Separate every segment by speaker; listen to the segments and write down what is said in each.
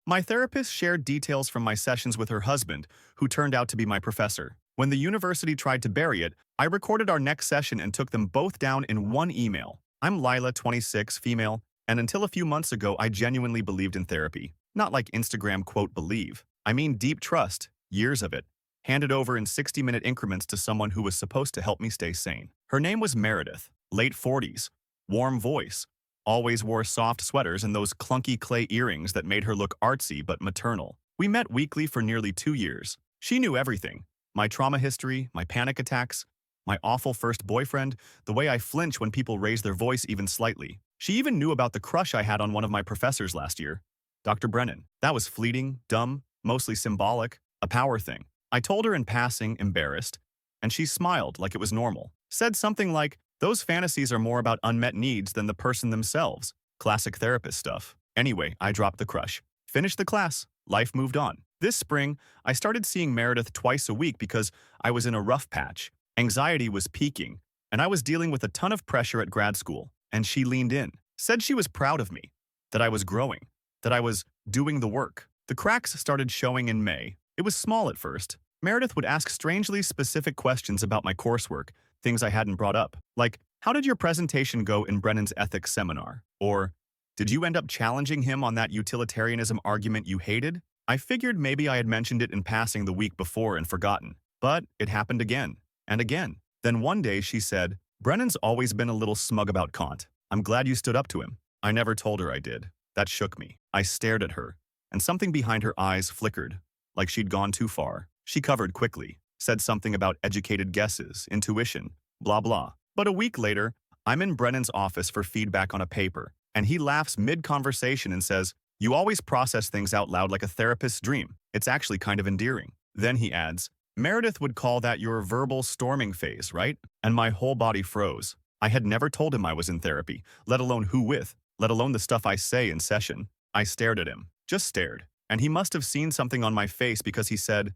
Speaker 1: My therapist shared details from my sessions with her husband, who turned out to be my professor. When the university tried to bury it, I recorded our next session and took them both down in one email. I'm Lila, 26, female, and until a few months ago, I genuinely believed in therapy. Not like Instagram quote believe. I mean deep trust, years of it, handed over in 60-minute increments to someone who was supposed to help me stay sane. Her name was Meredith, late 40s, warm voice, always wore soft sweaters and those clunky clay earrings that made her look artsy but maternal. We met weekly for nearly 2 years. She knew everything. My trauma history, my panic attacks, my awful first boyfriend, the way I flinch when people raise their voice even slightly. She even knew about the crush I had on one of my professors last year, Dr. Brennan. That was fleeting, dumb, mostly symbolic, a power thing. I told her in passing, embarrassed, and she smiled like it was normal. Said something like, "Those fantasies are more about unmet needs than the person themselves." Classic therapist stuff. Anyway, I dropped the crush. Finished the class. Life moved on. This spring, I started seeing Meredith twice a week because I was in a rough patch. Anxiety was peaking, and I was dealing with a ton of pressure at grad school. And she leaned in, said she was proud of me, that I was growing, that I was doing the work. The cracks started showing in May. It was small at first. Meredith would ask strangely specific questions about my coursework, things I hadn't brought up, like, "How did your presentation go in Brennan's ethics seminar?" Or, "Did you end up challenging him on that utilitarianism argument you hated?" I figured maybe I had mentioned it in passing the week before and forgotten, but it happened again and again. Then one day she said, "Brennan's always been a little smug about Kant. I'm glad you stood up to him." I never told her I did. That shook me. I stared at her, and something behind her eyes flickered, like she'd gone too far. She covered quickly, said something about educated guesses, intuition, blah blah. But a week later, I'm in Brennan's office for feedback on a paper, and he laughs mid-conversation and says, "You always process things out loud like a therapist's dream. It's actually kind of endearing." Then he adds, "Meredith would call that your verbal storming phase, right?" And my whole body froze. I had never told him I was in therapy, let alone who with, let alone the stuff I say in session. I stared at him, just stared. And he must have seen something on my face because he said,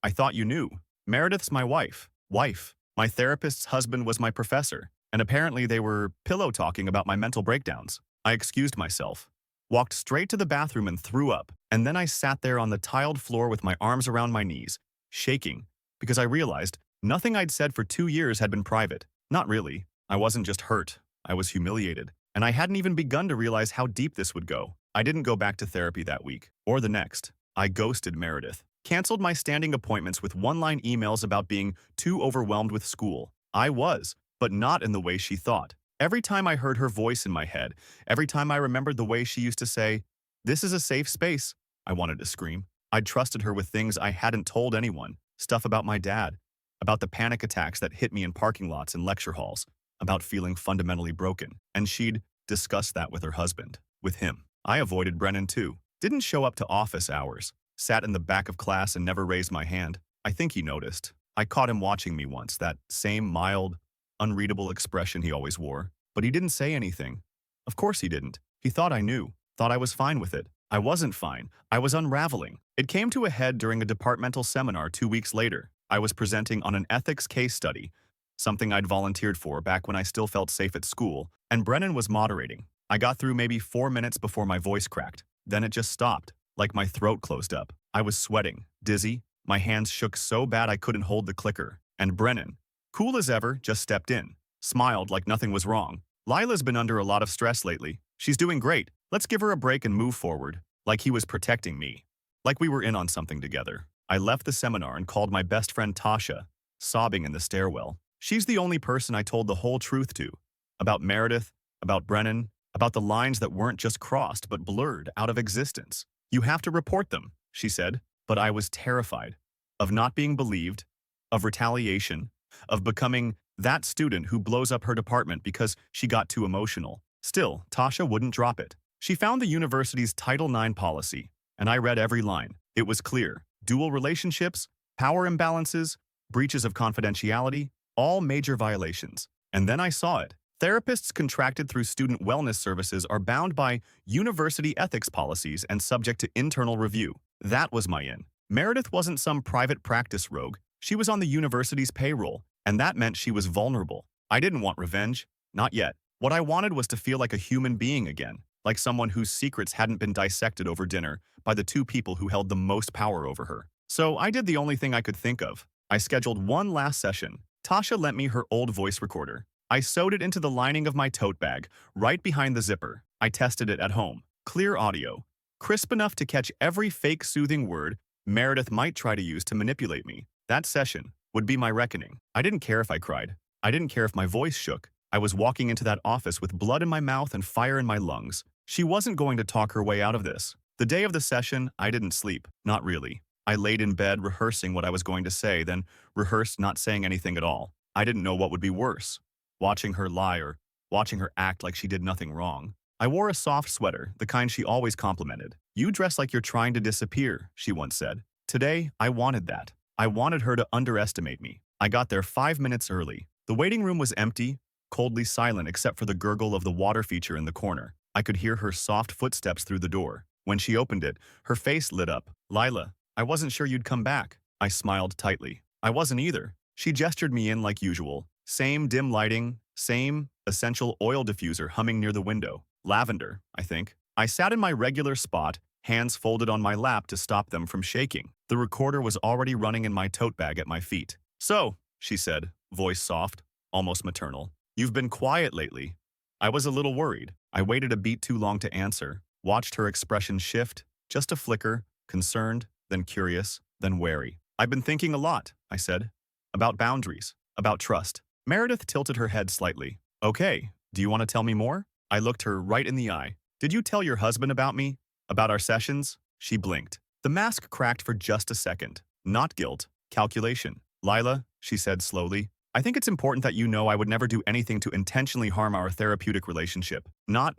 Speaker 1: I thought you knew. Meredith's my wife. Wife. My therapist's husband was my professor. And apparently they were pillow talking about my mental breakdowns. I excused myself, walked straight to the bathroom and threw up. And then I sat there on the tiled floor with my arms around my knees, shaking, because I realized nothing I'd said for 2 years had been private. Not really. I wasn't just hurt. I was humiliated. And I hadn't even begun to realize how deep this would go. I didn't go back to therapy that week, or the next. I ghosted Meredith. Canceled my standing appointments with one-line emails about being too overwhelmed with school. I was, but not in the way she thought. Every time I heard her voice in my head, every time I remembered the way she used to say, "This is a safe space," I wanted to scream. I'd trusted her with things I hadn't told anyone. Stuff about my dad, about the panic attacks that hit me in parking lots and lecture halls, about feeling fundamentally broken. And she'd discuss that with her husband, with him. I avoided Brennan too. Didn't show up to office hours. Sat in the back of class and never raised my hand. I think he noticed. I caught him watching me once, that same mild, unreadable expression he always wore. But he didn't say anything. Of course he didn't. He thought I knew. Thought I was fine with it. I wasn't fine. I was unraveling. It came to a head during a departmental seminar 2 weeks later. I was presenting on an ethics case study, something I'd volunteered for back when I still felt safe at school, and Brennan was moderating. I got through maybe 4 minutes before my voice cracked. Then it just stopped, like my throat closed up. I was sweating, dizzy. My hands shook so bad I couldn't hold the clicker. And Brennan, cool as ever, just stepped in, smiled like nothing was wrong. "Lila's been under a lot of stress lately. She's doing great. Let's give her a break and move forward." Like he was protecting me. Like we were in on something together. I left the seminar and called my best friend Tasha, sobbing in the stairwell. She's the only person I told the whole truth to. About Meredith, about Brennan, about the lines that weren't just crossed but blurred out of existence. "You have to report them," she said. But I was terrified of not being believed, of retaliation, of becoming that student who blows up her department because she got too emotional. Still, Tasha wouldn't drop it. She found the university's Title IX policy, and I read every line. It was clear. Dual relationships, power imbalances, breaches of confidentiality, all major violations. And then I saw it. Therapists contracted through student wellness services are bound by university ethics policies and subject to internal review. That was my in. Meredith wasn't some private practice rogue. She was on the university's payroll, and that meant she was vulnerable. I didn't want revenge. Not yet. What I wanted was to feel like a human being again. like someone whose secrets hadn't been dissected over dinner by the two people who held the most power over her. So I did the only thing I could think of. I scheduled one last session. Tasha lent me her old voice recorder. I sewed it into the lining of my tote bag, right behind the zipper. I tested it at home. Clear audio. Crisp enough to catch every fake soothing word Meredith might try to use to manipulate me. That session would be my reckoning. I didn't care if I cried. I didn't care if my voice shook. I was walking into that office with blood in my mouth and fire in my lungs. She wasn't going to talk her way out of this. The day of the session, I didn't sleep. Not really. I laid in bed rehearsing what I was going to say, then rehearsed not saying anything at all. I didn't know what would be worse. Watching her lie or watching her act like she did nothing wrong. I wore a soft sweater, the kind she always complimented. "You dress like you're trying to disappear," she once said. Today, I wanted that. I wanted her to underestimate me. I got there 5 minutes early. The waiting room was empty, coldly silent except for the gurgle of the water feature in the corner. I could hear her soft footsteps through the door. When she opened it, her face lit up. "Lila, I wasn't sure you'd come back." I smiled tightly. I wasn't either. She gestured me in like usual. Same dim lighting, same essential oil diffuser humming near the window. Lavender, I think. I sat in my regular spot, hands folded on my lap to stop them from shaking. The recorder was already running in my tote bag at my feet. "So," she said, voice soft, almost maternal, "you've been quiet lately." I was a little worried. I waited a beat too long to answer, watched her expression shift, just a flicker, concerned, then curious, then wary. "I've been thinking a lot," I said. "About boundaries, about trust." Meredith tilted her head slightly. "Okay, do you want to tell me more?" I looked her right in the eye. "Did you tell your husband about me? About our sessions?" She blinked. The mask cracked for just a second. Not guilt, calculation. "Lila," she said slowly, "I think it's important that you know I would never do anything to intentionally harm our therapeutic relationship. Not,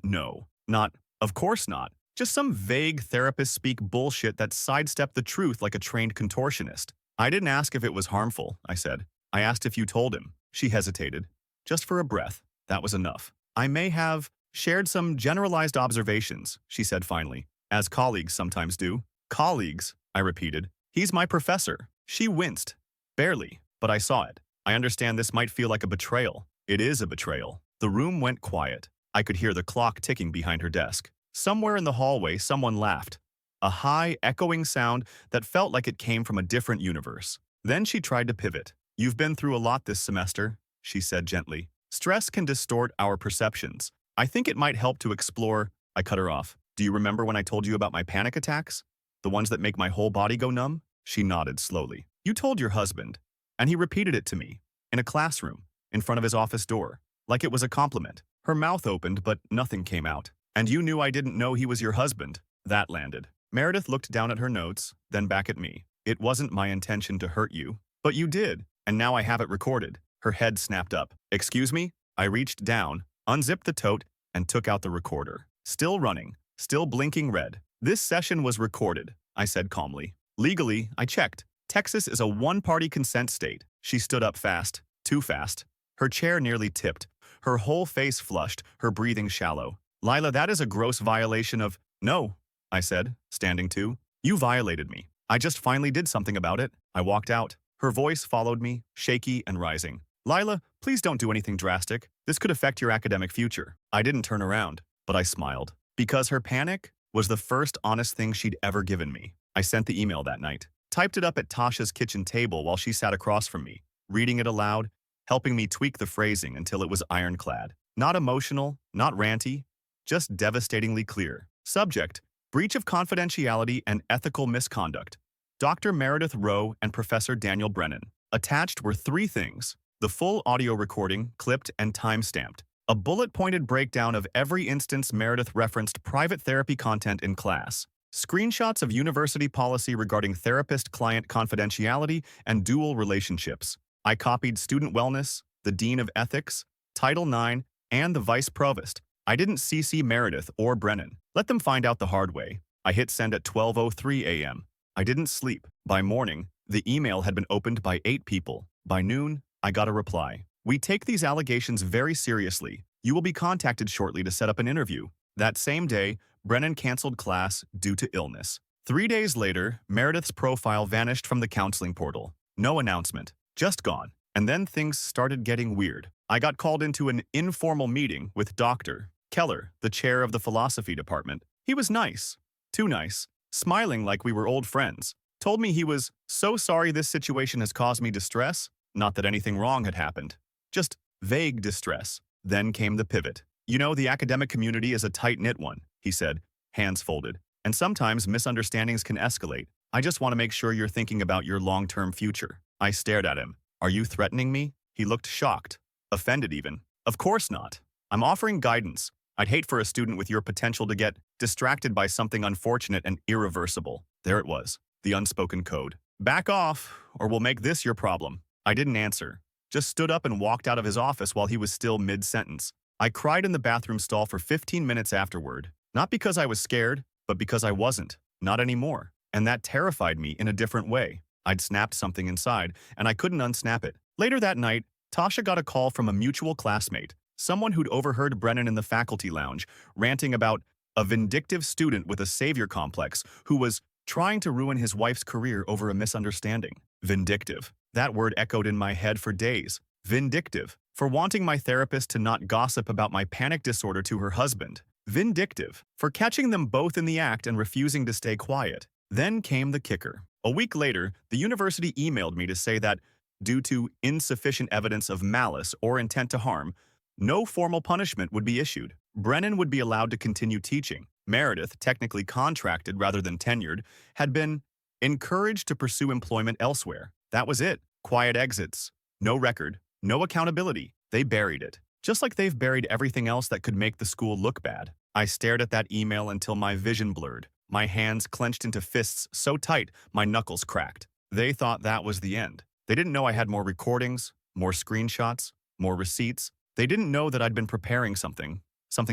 Speaker 1: of course not. Just some vague therapist-speak bullshit that sidestepped the truth like a trained contortionist." "I didn't ask if it was harmful," I said. "I asked if you told him." She hesitated. Just for a breath. That was enough. "I may have shared some generalized observations," she said finally, "as colleagues sometimes do." "Colleagues," I repeated. "He's my professor." She winced. Barely, but I saw it. "I understand this might feel like a betrayal." "It is a betrayal." The room went quiet. I could hear the clock ticking behind her desk. Somewhere in the hallway, someone laughed. A high, echoing sound that felt like it came from a different universe. Then she tried to pivot. "You've been through a lot this semester," she said gently. "Stress can distort our perceptions. I think it might help to explore." I cut her off. "Do you remember when I told you about my panic attacks? The ones that make my whole body go numb?" She nodded slowly. "You told your husband, and he repeated it to me, in a classroom, in front of his office door, like it was a compliment." Her mouth opened, but nothing came out. "And you knew I didn't know he was your husband." That landed. Meredith looked down at her notes, then back at me. "It wasn't my intention to hurt you, but you did, and now I have it recorded." Her head snapped up. "Excuse me?" I reached down, unzipped the tote, and took out the recorder. Still running, still blinking red. "This session was recorded," I said calmly. "Legally, I checked. Texas is a one-party consent state." She stood up fast, too fast. Her chair nearly tipped. Her whole face flushed, her breathing shallow. "Lila, that is a gross violation of—" "No," I said, standing too. "You violated me. I just finally did something about it." I walked out. Her voice followed me, shaky and rising. "Lila, please don't do anything drastic. This could affect your academic future." I didn't turn around, but I smiled. Because her panic was the first honest thing she'd ever given me. I sent the email that night. Typed it up at Tasha's kitchen table while she sat across from me, reading it aloud, helping me tweak the phrasing until it was ironclad. Not emotional, not ranty, just devastatingly clear. Subject: breach of confidentiality and ethical misconduct. Dr. Meredith Rowe and Professor Daniel Brennan. Attached were 3 things: the full audio recording, clipped and time-stamped. A bullet-pointed breakdown of every instance Meredith referenced private therapy content in class. Screenshots of university policy regarding therapist-client confidentiality and dual relationships. I copied student wellness, the dean of ethics, Title IX, and the vice provost. I didn't CC Meredith or Brennan. Let them find out the hard way. I hit send at 12:03 a.m. I didn't sleep. By morning, the email had been opened by 8 people. By noon, I got a reply. "We take these allegations very seriously. You will be contacted shortly to set up an interview." That same day, Brennan canceled class due to illness. 3 days later, Meredith's profile vanished from the counseling portal. No announcement. Just gone. And then things started getting weird. I got called into an informal meeting with Dr. Keller, the chair of the philosophy department. He was nice. Too nice. Smiling like we were old friends. Told me he was so sorry this situation has caused me distress. Not that anything wrong had happened. Just vague distress. Then came the pivot. You know, the academic community is a tight-knit one, he said, hands folded. And sometimes misunderstandings can escalate. I just want to make sure you're thinking about your long-term future. I stared at him. Are you threatening me? He looked shocked. Offended even. Of course not. I'm offering guidance. I'd hate for a student with your potential to get distracted by something unfortunate and irreversible. There it was. The unspoken code. Back off, or we'll make this your problem. I didn't answer. Just stood up and walked out of his office while he was still mid-sentence. I cried in the bathroom stall for 15 minutes afterward. Not because I was scared, but because I wasn't. Not anymore. And that terrified me in a different way. I'd snapped something inside, and I couldn't unsnap it. Later that night, Tasha got a call from a mutual classmate, someone who'd overheard Brennan in the faculty lounge, ranting about a vindictive student with a savior complex who was trying to ruin his wife's career over a misunderstanding. Vindictive. That word echoed in my head for days. Vindictive. For wanting my therapist to not gossip about my panic disorder to her husband. Vindictive. For catching them both in the act and refusing to stay quiet. Then came the kicker. A week later, the university emailed me to say that, due to insufficient evidence of malice or intent to harm, no formal punishment would be issued. Brennan would be allowed to continue teaching. Meredith, technically contracted rather than tenured, had been encouraged to pursue employment elsewhere. That was it. Quiet exits. No record. No accountability. They buried it. Just like they've buried everything else that could make the school look bad. I stared at that email until my vision blurred. My hands clenched into fists so tight, my knuckles cracked. They thought that was the end. They didn't know I had more recordings, more screenshots, more receipts. They didn't know that I'd been preparing something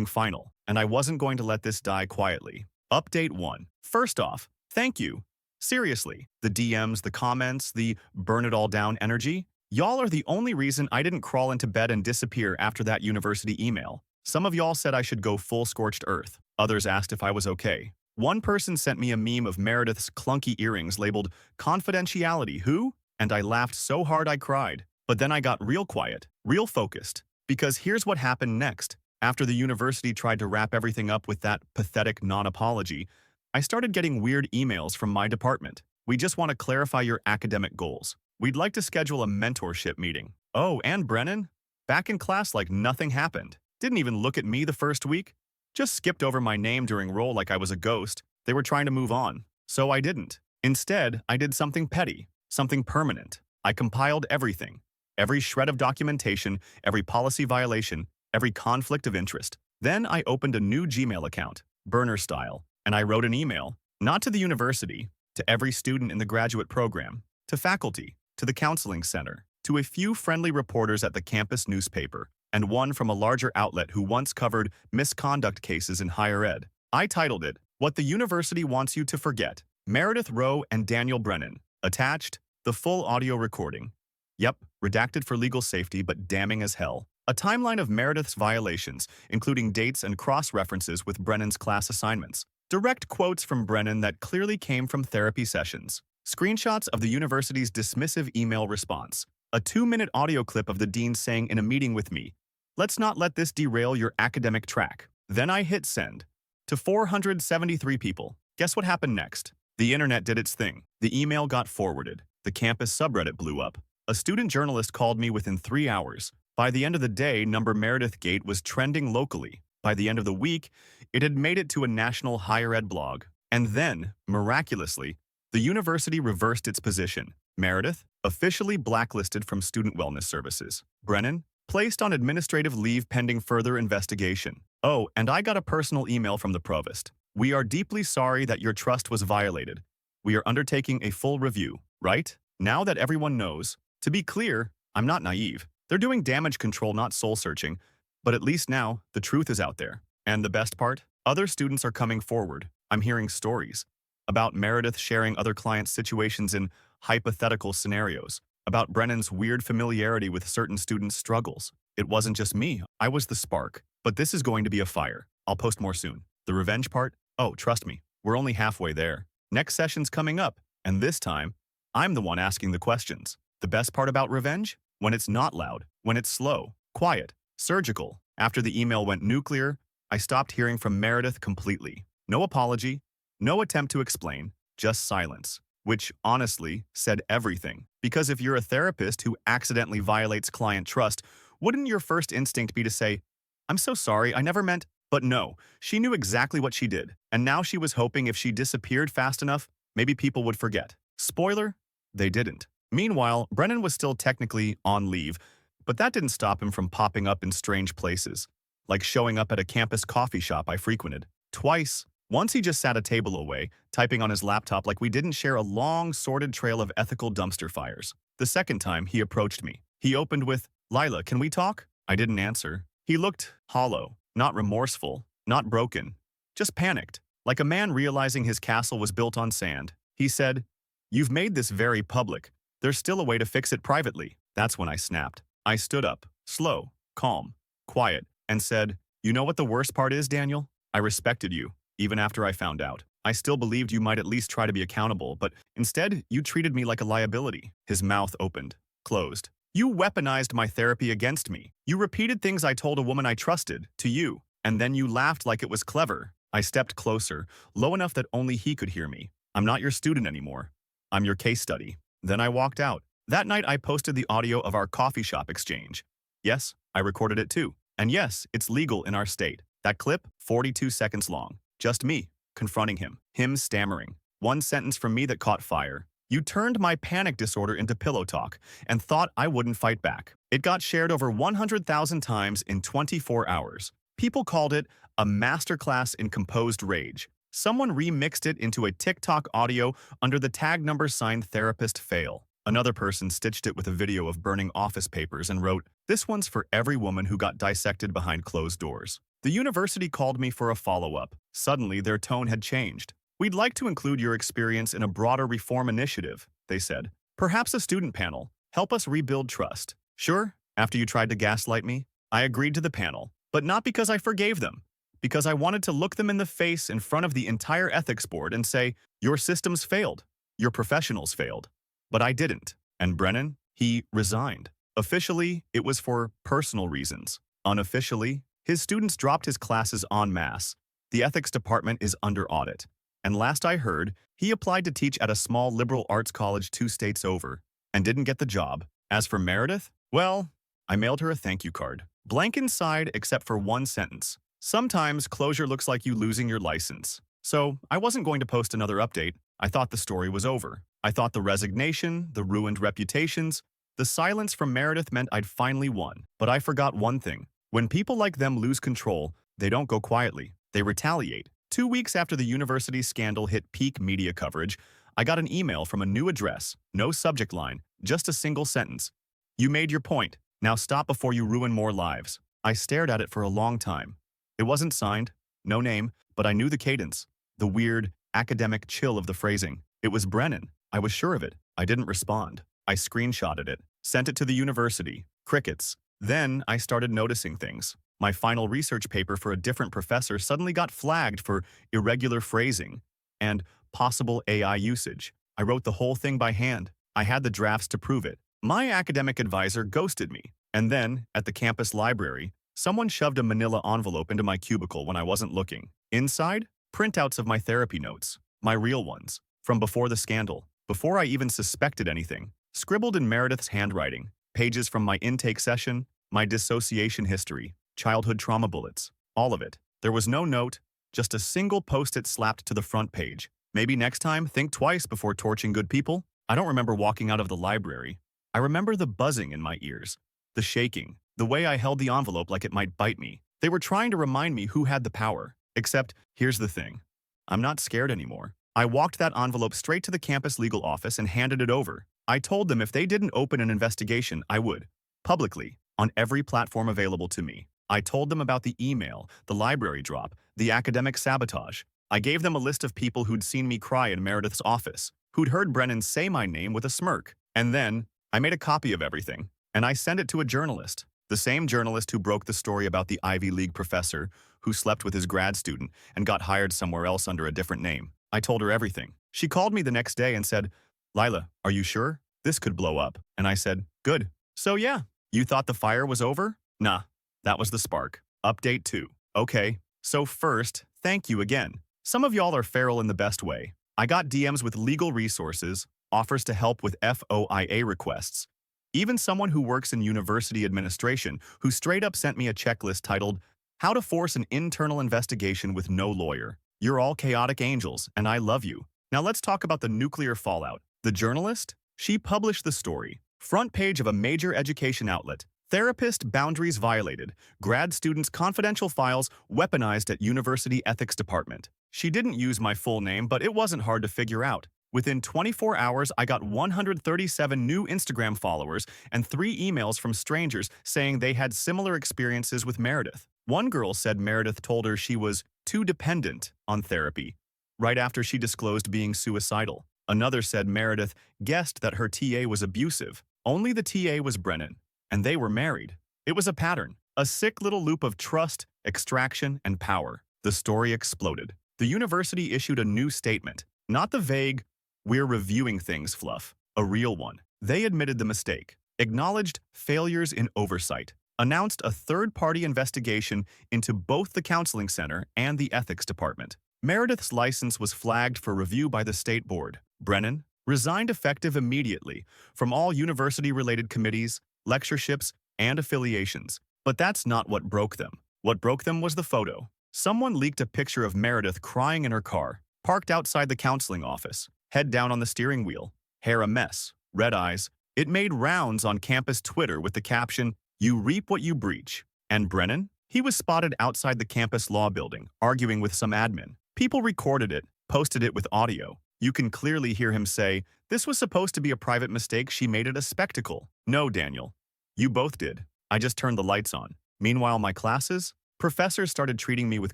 Speaker 1: final, and I wasn't going to let this die quietly. Update 1. First off, thank you. Seriously, the DMs, the comments, the burn it all down energy, y'all are the only reason I didn't crawl into bed and disappear after that university email. Some of y'all said I should go full scorched earth. Others asked if I was okay. One person sent me a meme of Meredith's clunky earrings labeled confidentiality. Who? And I laughed so hard I cried. But then I got real quiet, real focused. Because here's what happened next. After the university tried to wrap everything up with that pathetic non-apology, I started getting weird emails from my department. We just want to clarify your academic goals. We'd like to schedule a mentorship meeting. Oh, and Brennan? Back in class like nothing happened. Didn't even look at me the first week. Just skipped over my name during roll like I was a ghost. They were trying to move on. So I didn't. Instead, I did something petty, something permanent. I compiled everything. Every shred of documentation, every policy violation, every conflict of interest. Then I opened a new Gmail account, burner style, and I wrote an email, not to the university, to every student in the graduate program, to faculty, to the counseling center, to a few friendly reporters at the campus newspaper, and one from a larger outlet who once covered misconduct cases in higher ed. I titled it, What the University Wants You to Forget, Meredith Rowe and Daniel Brennan. Attached, the full audio recording. Yep, redacted for legal safety, but damning as hell. A timeline of Meredith's violations, including dates and cross-references with Brennan's class assignments. Direct quotes from Brennan that clearly came from therapy sessions. Screenshots of the university's dismissive email response. A 2-minute audio clip of the dean saying in a meeting with me, "Let's not let this derail your academic track." Then I hit send. To 473 people. Guess what happened next? The internet did its thing. The email got forwarded. The campus subreddit blew up. A student journalist called me within 3 hours. By the end of the day, Meredith Gate was trending locally. By the end of the week, it had made it to a national higher ed blog. And then, miraculously, the university reversed its position. Meredith, officially blacklisted from student wellness services. Brennan, placed on administrative leave pending further investigation. Oh, and I got a personal email from the provost. "We are deeply sorry that your trust was violated. We are undertaking a full review." Right? Now that everyone knows. To be clear, I'm not naive. They're doing damage control, not soul-searching. But at least now, the truth is out there. And the best part? Other students are coming forward. I'm hearing stories about Meredith sharing other clients' situations in hypothetical scenarios, about Brennan's weird familiarity with certain students' struggles. It wasn't just me. I was the spark. But this is going to be a fire. I'll post more soon. The revenge part? Oh, trust me. We're only halfway there. Next session's coming up. And this time, I'm the one asking the questions. The best part about revenge? When it's not loud, when it's slow, quiet, surgical. After the email went nuclear, I stopped hearing from Meredith completely. No apology, no attempt to explain, just silence. Which, honestly, said everything. Because if you're a therapist who accidentally violates client trust, wouldn't your first instinct be to say, "I'm so sorry, I never meant..." But no, she knew exactly what she did, and now she was hoping if she disappeared fast enough, maybe people would forget. Spoiler? They didn't. Meanwhile, Brennan was still technically on leave, but that didn't stop him from popping up in strange places, like showing up at a campus coffee shop I frequented. Twice. Once he just sat a table away, typing on his laptop like we didn't share a long, sordid trail of ethical dumpster fires. The second time, he approached me. He opened with, "Lila, can we talk?" I didn't answer. He looked hollow, not remorseful, not broken, just panicked, like a man realizing his castle was built on sand. He said, "You've made this very public. There's still a way to fix it privately." That's when I snapped. I stood up, slow, calm, quiet, and said, "You know what the worst part is, Daniel? I respected you, even after I found out. I still believed you might at least try to be accountable, but instead, you treated me like a liability." His mouth opened, closed. "You weaponized my therapy against me. You repeated things I told a woman I trusted, to you, and then you laughed like it was clever." I stepped closer, low enough that only he could hear me. "I'm not your student anymore. I'm your case study." Then I walked out. That night, I posted the audio of our coffee shop exchange. Yes, I recorded it too. And yes, it's legal in our state. That clip, 42 seconds long. Just me, confronting him stammering. One sentence from me that caught fire. "You turned my panic disorder into pillow talk and thought I wouldn't fight back." It got shared over 100,000 times in 24 hours. People called it a masterclass in composed rage. Someone remixed it into a TikTok audio under the tag number sign therapist fail. Another person stitched it with a video of burning office papers and wrote, "This one's for every woman who got dissected behind closed doors." The university called me for a follow-up. Suddenly, their tone had changed. "We'd like to include your experience in a broader reform initiative," they said. "Perhaps a student panel. Help us rebuild trust." Sure, after you tried to gaslight me, I agreed to the panel, but not because I forgave them. Because I wanted to look them in the face in front of the entire ethics board and say, "Your systems failed. Your professionals failed." But I didn't. And Brennan, he resigned. Officially, it was for personal reasons. Unofficially, his students dropped his classes en masse. The ethics department is under audit. And last I heard, he applied to teach at a small liberal arts college 2 states over and didn't get the job. As for Meredith, well, I mailed her a thank you card. Blank inside except for one sentence. "Sometimes closure looks like you losing your license." So I wasn't going to post another update. I thought the story was over. I thought the resignation, the ruined reputations, the silence from Meredith meant I'd finally won. But I forgot one thing. When people like them lose control, they don't go quietly. They retaliate. 2 weeks after the university scandal hit peak media coverage, I got an email from a new address, no subject line, just a single sentence. "You made your point. Now stop before you ruin more lives." I stared at it for a long time. It wasn't signed, no name, but I knew the cadence, the weird, academic chill of the phrasing. It was Brennan. I was sure of it. I didn't respond. I screenshotted it, sent it to the university. Crickets. Then I started noticing things. My final research paper for a different professor suddenly got flagged for irregular phrasing and possible AI usage. I wrote the whole thing by hand. I had the drafts to prove it. My academic advisor ghosted me. And then, at the campus library, someone shoved a manila envelope into my cubicle when I wasn't looking. Inside, printouts of my therapy notes. My real ones. From before the scandal. Before I even suspected anything. Scribbled in Meredith's handwriting. Pages from my intake session, my dissociation history, childhood trauma bullets. All of it. There was no note, just a single post-it slapped to the front page. Maybe next time, think twice before torching good people. I don't remember walking out of the library. I remember the buzzing in my ears, the shaking, the way I held the envelope like it might bite me. They were trying to remind me who had the power. Except, here's the thing. I'm not scared anymore. I walked that envelope straight to the campus legal office and handed it over. I told them if they didn't open an investigation, I would. Publicly, on every platform available to me. I told them about the email, the library drop, the academic sabotage. I gave them a list of people who'd seen me cry in Meredith's office, who'd heard Brennan say my name with a smirk. And then, I made a copy of everything, and I sent it to a journalist. The same journalist who broke the story about the Ivy League professor who slept with his grad student and got hired somewhere else under a different name. I told her everything. She called me the next day and said, "Lila, are you sure? This could blow up." And I said, "Good. So yeah, you thought the fire was over?" Nah, that was the spark. Update 2. Okay, So first, thank you again. Some of y'all are feral in the best way. I got DMs with legal resources, offers to help with FOIA requests. Even someone who works in university administration who straight up sent me a checklist titled, How to Force an Internal Investigation with No Lawyer. You're all chaotic angels, and I love you. Now let's talk about the nuclear fallout. The journalist? She published the story. Front page of a major education outlet. Therapist boundaries violated. Grad students' confidential files weaponized at University Ethics Department. She didn't use my full name, but it wasn't hard to figure out. Within 24 hours, I got 137 new Instagram followers and 3 emails from strangers saying they had similar experiences with Meredith. One girl said Meredith told her she was too dependent on therapy, right after she disclosed being suicidal. Another said Meredith guessed that her TA was abusive. Only the TA was Brennan, and they were married. It was a pattern, a sick little loop of trust, extraction, and power. The story exploded. The university issued a new statement, not the vague, "we're reviewing things" fluff, a real one. They admitted the mistake, acknowledged failures in oversight, announced a third-party investigation into both the counseling center and the ethics department. Meredith's license was flagged for review by the state board. Brennan resigned effective immediately from all university-related committees, lectureships, and affiliations. But that's not what broke them. What broke them was the photo. Someone leaked a picture of Meredith crying in her car, parked outside the counseling office, head down on the steering wheel, hair a mess, red eyes. It made rounds on campus Twitter with the caption, "You reap what you breach." And Brennan? He was spotted outside the campus law building, arguing with some admin. People recorded it, posted it with audio. You can clearly hear him say, "This was supposed to be a private mistake, she made it a spectacle." No, Daniel. You both did. I just turned the lights on. Meanwhile, my classes? Professors started treating me with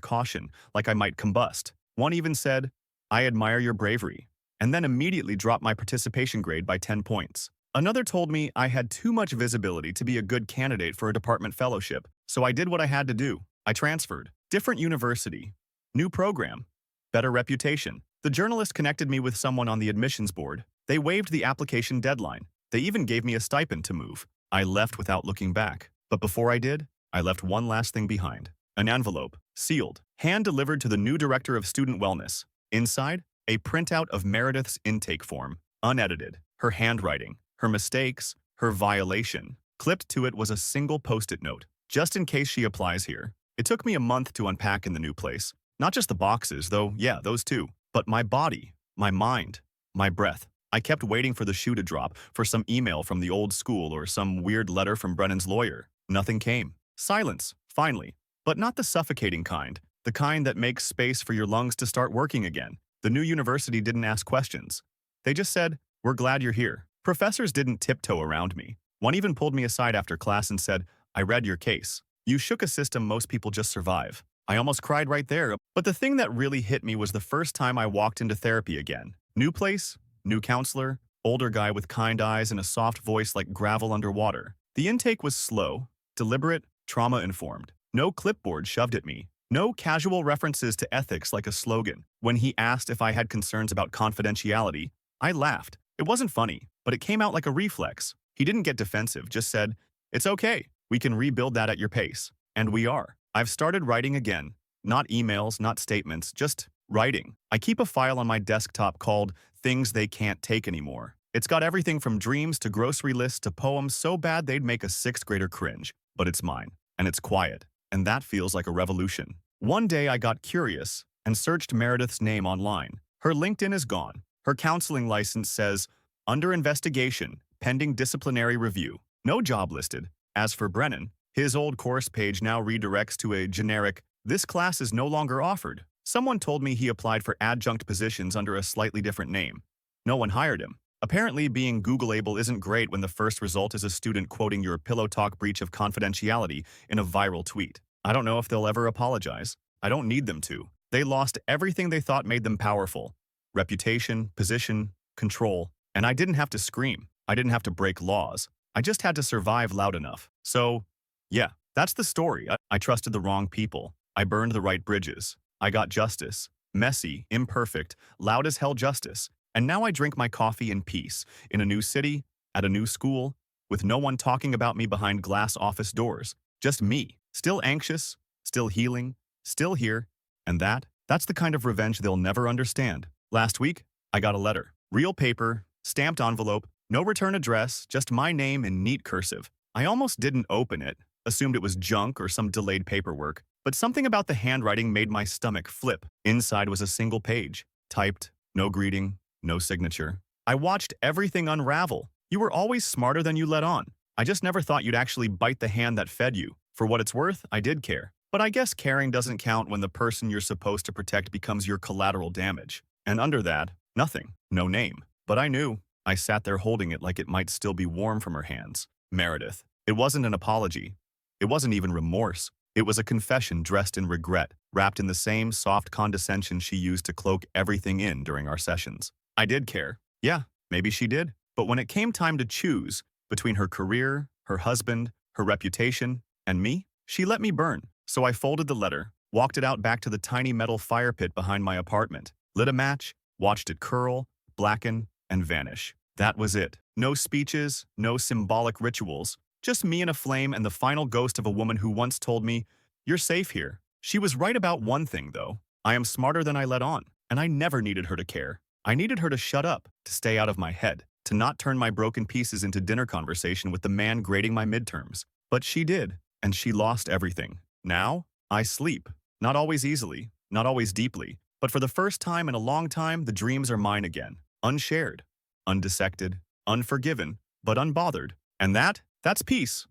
Speaker 1: caution, like I might combust. One even said, "I admire your bravery," and then immediately dropped my participation grade by 10 points. Another told me I had too much visibility to be a good candidate for a department fellowship, so I did what I had to do. I transferred. Different university. New program. Better reputation. The journalist connected me with someone on the admissions board. They waived the application deadline. They even gave me a stipend to move. I left without looking back. But before I did, I left one last thing behind. An envelope, sealed, hand-delivered to the new director of student wellness. Inside, a printout of Meredith's intake form, unedited, her handwriting, her mistakes, her violation. Clipped to it was a single post-it note, just in case she applies here. It took me a month to unpack in the new place. Not just the boxes, though, yeah, those too, but my body, my mind, my breath. I kept waiting for the shoe to drop, for some email from the old school or some weird letter from Brennan's lawyer. Nothing came. Silence, finally. But not the suffocating kind, the kind that makes space for your lungs to start working again. The new university didn't ask questions. They just said, "We're glad you're here." Professors didn't tiptoe around me. One even pulled me aside after class and said, "I read your case. You shook a system most people just survive." I almost cried right there, but the thing that really hit me was the first time I walked into therapy again. New place, new counselor, older guy with kind eyes and a soft voice like gravel underwater. The intake was slow, deliberate, trauma-informed. No clipboard shoved at me. No casual references to ethics like a slogan. When he asked if I had concerns about confidentiality, I laughed. It wasn't funny, but it came out like a reflex. He didn't get defensive, just said, "It's okay. We can rebuild that at your pace." And we are. I've started writing again. Not emails, not statements, just writing. I keep a file on my desktop called Things They Can't Take Anymore. It's got everything from dreams to grocery lists to poems so bad they'd make a 6th grader cringe. But it's mine, and it's quiet, and that feels like a revolution. One day I got curious and searched Meredith's name online. Her LinkedIn is gone. Her counseling license says, "Under investigation, pending disciplinary review." No job listed. As for Brennan, his old course page now redirects to a generic, "This class is no longer offered." Someone told me he applied for adjunct positions under a slightly different name. No one hired him. Apparently, being Googleable isn't great when the first result is a student quoting your Pillow Talk breach of confidentiality in a viral tweet. I don't know if they'll ever apologize. I don't need them to. They lost everything they thought made them powerful. Reputation, position, control. And I didn't have to scream. I didn't have to break laws. I just had to survive loud enough. So, yeah, that's the story. I trusted the wrong people. I burned the right bridges. I got justice. Messy, imperfect, loud as hell justice. And now I drink my coffee in peace, in a new city, at a new school, with no one talking about me behind glass office doors. Just me, still anxious, still healing, still here, and that's the kind of revenge they'll never understand. Last week, I got a letter. Real paper, stamped envelope, no return address, just my name in neat cursive. I almost didn't open it, assumed it was junk or some delayed paperwork, but something about the handwriting made my stomach flip. Inside was a single page, typed, no greeting, no signature. I watched everything unravel. You were always smarter than you let on. I just never thought you'd actually bite the hand that fed you. For what it's worth, I did care. But I guess caring doesn't count when the person you're supposed to protect becomes your collateral damage. And under that, nothing, no name. But I knew. I sat there holding it like it might still be warm from her hands. Meredith. It wasn't an apology. It wasn't even remorse. It was a confession dressed in regret, wrapped in the same soft condescension she used to cloak everything in during our sessions. I did care. Yeah, maybe she did. But when it came time to choose between her career, her husband, her reputation, and me, she let me burn. So I folded the letter, walked it out back to the tiny metal fire pit behind my apartment, lit a match, watched it curl, blacken, and vanish. That was it. No speeches, no symbolic rituals, just me in a flame and the final ghost of a woman who once told me, "You're safe here." She was right about one thing, though. I am smarter than I let on, and I never needed her to care. I needed her to shut up, to stay out of my head, to not turn my broken pieces into dinner conversation with the man grading my midterms. But she did, and she lost everything. Now, I sleep. Not always easily, not always deeply, but for the first time in a long time, the dreams are mine again. Unshared, undissected, unforgiven, but unbothered. And that's peace.